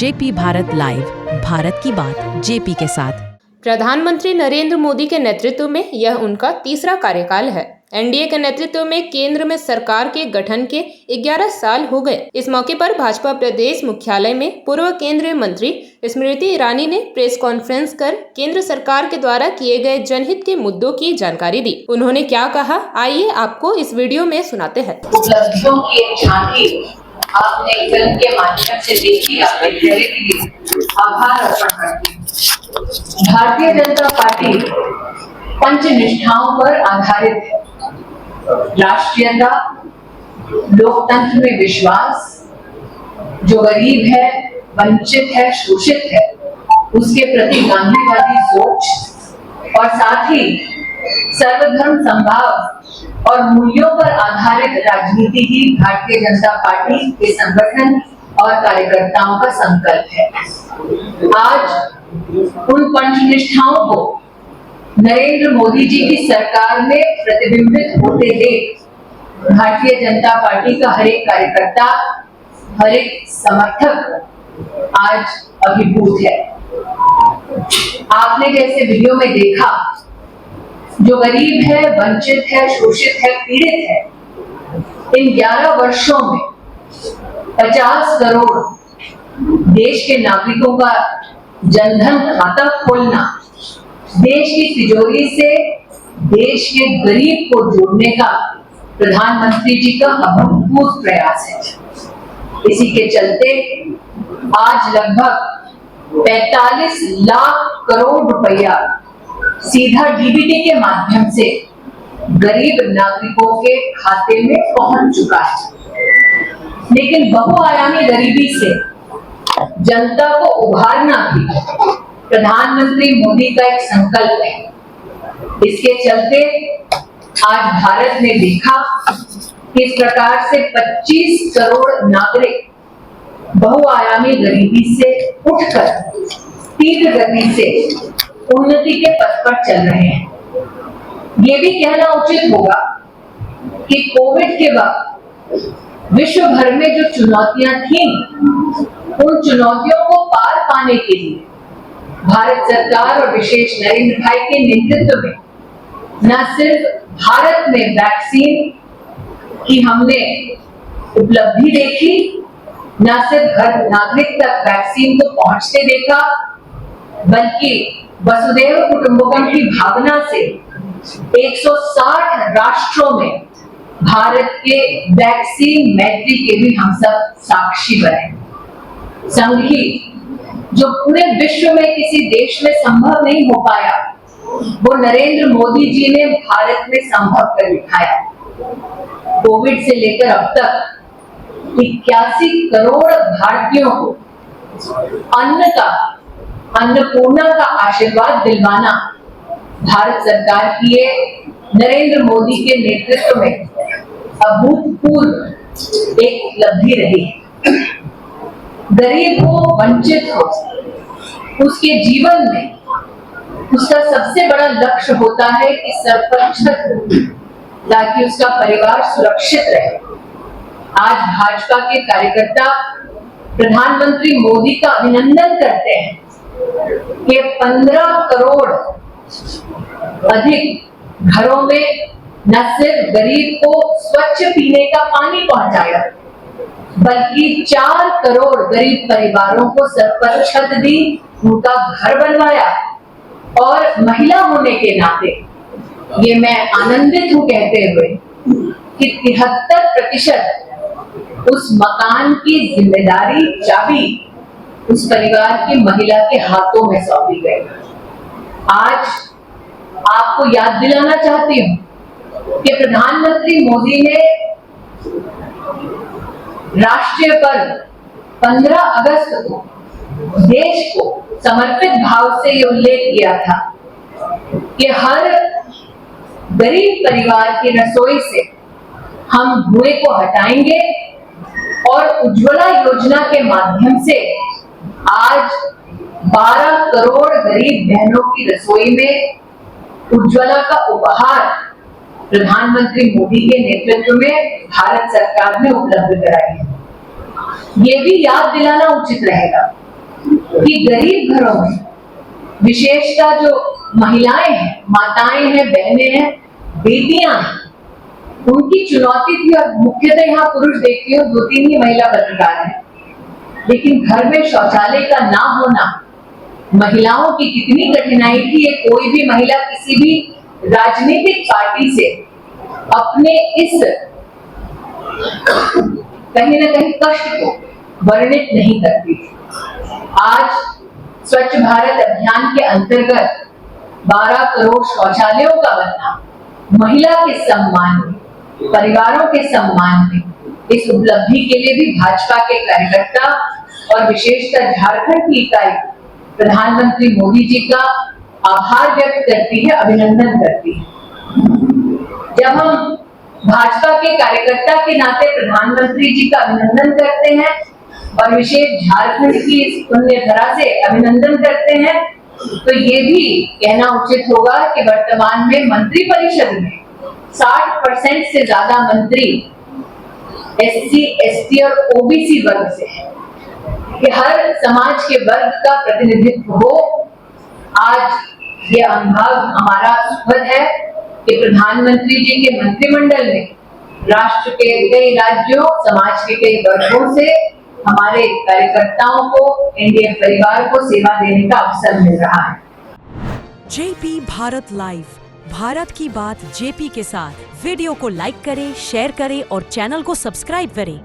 JP Bharat live, Bharat की बात JP के साथ। प्रधानमंत्री नरेंद्र मोदी के नेतृत्व में यह उनका तीसरा कार्यकाल है। एनडीए के नेतृत्व में केंद्र में सरकार के गठन के 11 साल हो गए। इस मौके पर भाजपा प्रदेश मुख्यालय में पूर्व केंद्रीय मंत्री स्मृति ईरानी ने प्रेस कॉन्फ्रेंस कर केंद्र सरकार के द्वारा किए गए जनहित के मुद्दों की जानकारी दी। उन्होंने क्या कहा, आइए आपको इस वीडियो में सुनाते हैं। उपलब्धियों की एक झांकी आपने फिल्म के माध्यम से देखी, आपके चेहरे के लिए आभार अर्पण करती हूँ। भारतीय जनता पार्टी पंच निष्ठाओं पर आधारित है। राष्ट्रीयता, लोकतंत्र में विश्वास, जो गरीब है, वंचित है, शोषित है, उसके प्रति गांधीवादी सोच और साथ ही सर्वधर्म समभाव और मूल्यों पर आधारित राजनीति ही भारतीय जनता पार्टी के संगठन और कार्यकर्ताओं का संकल्प है। आज उन पंचनिष्ठाओं को नरेंद्र मोदी जी की सरकार में प्रतिबिंबित होते देख भारतीय जनता पार्टी का हर एक कार्यकर्ता, हर एक समर्थक आज अभिभूत है। आपने जैसे वीडियो में देखा, जो गरीब है, वंचित है, शोषित है, पीड़ित है, इन 11 वर्षों में 50 करोड़ देश के नागरिकों का जनधन खाता खोलना, देश की तिजोरी से देश के गरीब को जोड़ने का प्रधानमंत्री जी का अभूतपूर्व प्रयास है। इसी के चलते आज लगभग 45 लाख करोड़ रुपया सीधा डीबीटी के माध्यम से गरीब नागरिकों के खाते में पहुंच चुका है। लेकिन बहुआयामी गरीबी से जनता को उभारना भी प्रधानमंत्री मोदी का एक संकल्प है। इसके चलते आज भारत ने देखा कि इस प्रकार से 25 करोड़ नागरिक बहुआयामी गरीबी से उठकर तीव्र गति से उन्नति के पथ पर चल रहे हैं। ये भी कहना उचित होगा कि कोविड के वक्त विश्व भर में जो चुनौतियां थीं, उन चुनौतियों को पार पाने के लिए भारत सरकार और विशेष नरेंद्र भाई के नेतृत्व में न सिर्फ भारत में वैक्सीन की हमने उपलब्धि देखी, न सिर्फ हर नागरिक तक वैक्सीन को पहुंचते देखा, बल्कि वसुधैव कुटुंबकम की भावना से 160 राष्ट्रों में भारत के वैक्सीन मैत्री के भी हम सब साक्षी बने। संग ही जो पूरे विश्व में किसी देश में संभव नहीं हो पाया, वो नरेंद्र मोदी जी ने भारत में संभव कर दिखाया। कोविड से लेकर अब तक 81 करोड़ भारतीयों को अन्नपूर्णा का आशीर्वाद दिलवाना भारत सरकार की नरेंद्र मोदी के नेतृत्व में अभूतपूर्व एक उपलब्धि रही है। गरीब हो, वंचित हो, उसके जीवन में उसका सबसे बड़ा लक्ष्य होता है कि सर पर छत हो, ताकि उसका परिवार सुरक्षित रहे। आज भाजपा के कार्यकर्ता प्रधानमंत्री मोदी का अभिनंदन करते हैं कि 15 करोड़ अधिक घरों में न सिर्फ गरीब को स्वच्छ पीने का पानी पहुंचाया, बल्कि 4 करोड़ गरीब परिवारों को सर पर छत दी, उनका घर बनवाया। और महिला होने के नाते ये मैं आनंदित हूं कहते हुए कि 73% उस मकान की जिम्मेदारी, चाबी उस परिवार की महिला के हाथों में सौंपी गई। आज आपको याद दिलाना चाहती हूं कि प्रधानमंत्री मोदी ने राष्ट्रीय पर्व 15 अगस्त को देश को समर्पित भाव से ये उल्लेख किया था कि हर गरीब परिवार की रसोई से हम धुएं को हटाएंगे और उज्ज्वला योजना के माध्यम से आज 12 करोड़ गरीब बहनों की रसोई में उज्ज्वला का उपहार प्रधानमंत्री मोदी के नेतृत्व में भारत सरकार ने उपलब्ध कराई है। ये भी याद दिलाना उचित रहेगा कि गरीब घरों में विशेषतः जो महिलाएं हैं, माताएं हैं, बहनें हैं, बेटियां हैं, उनकी चुनौती थी। और मुख्यतः यहाँ पुरुष देखिए 2-3 ही महिला पत्रकार हैं, लेकिन घर में शौचालय का ना होना महिलाओं की कितनी कठिनाई थी। ये कोई भी महिला किसी भी राजनीतिक पार्टी से अपने इस कहीं ना कहीं कष्ट को वर्णित नहीं करती थी। आज स्वच्छ भारत अभियान के अंतर्गत 12 करोड़ शौचालयों का बनना महिला के सम्मान में, परिवारों के सम्मान में, इस उपलब्धि के लिए भी भाजपा के कार्यकर्ता और विशेषकर झारखंड की इकाई प्रधानमंत्री मोदी जी का आभार व्यक्त करती है, अभिनंदन करती है। जब हम भाजपा के कार्यकर्ता के नाते प्रधानमंत्री जी का अभिनंदन करते हैं और विशेष झारखंड की इस पुण्य धरा से अभिनंदन करते हैं, तो ये भी कहना उचित होगा कि वर्तमान में मंत्रिपरिषद में 60% से ज्यादा मंत्री SC, ST और OBC वर्ग से है, कि हर समाज के वर्ग का प्रतिनिधित्व हो। आज ये अनुभव हमारा सुखद है कि प्रधानमंत्री जी के मंत्रिमंडल में राष्ट्र के कई राज्यों, समाज के कई वर्गों से हमारे कार्यकर्ताओं को, एनडीए परिवार को सेवा देने का अवसर मिल रहा है। जेपी भारत लाइव, भारत की बात जेपी के साथ। वीडियो को लाइक करें, शेयर करें और चैनल को सब्सक्राइब करें।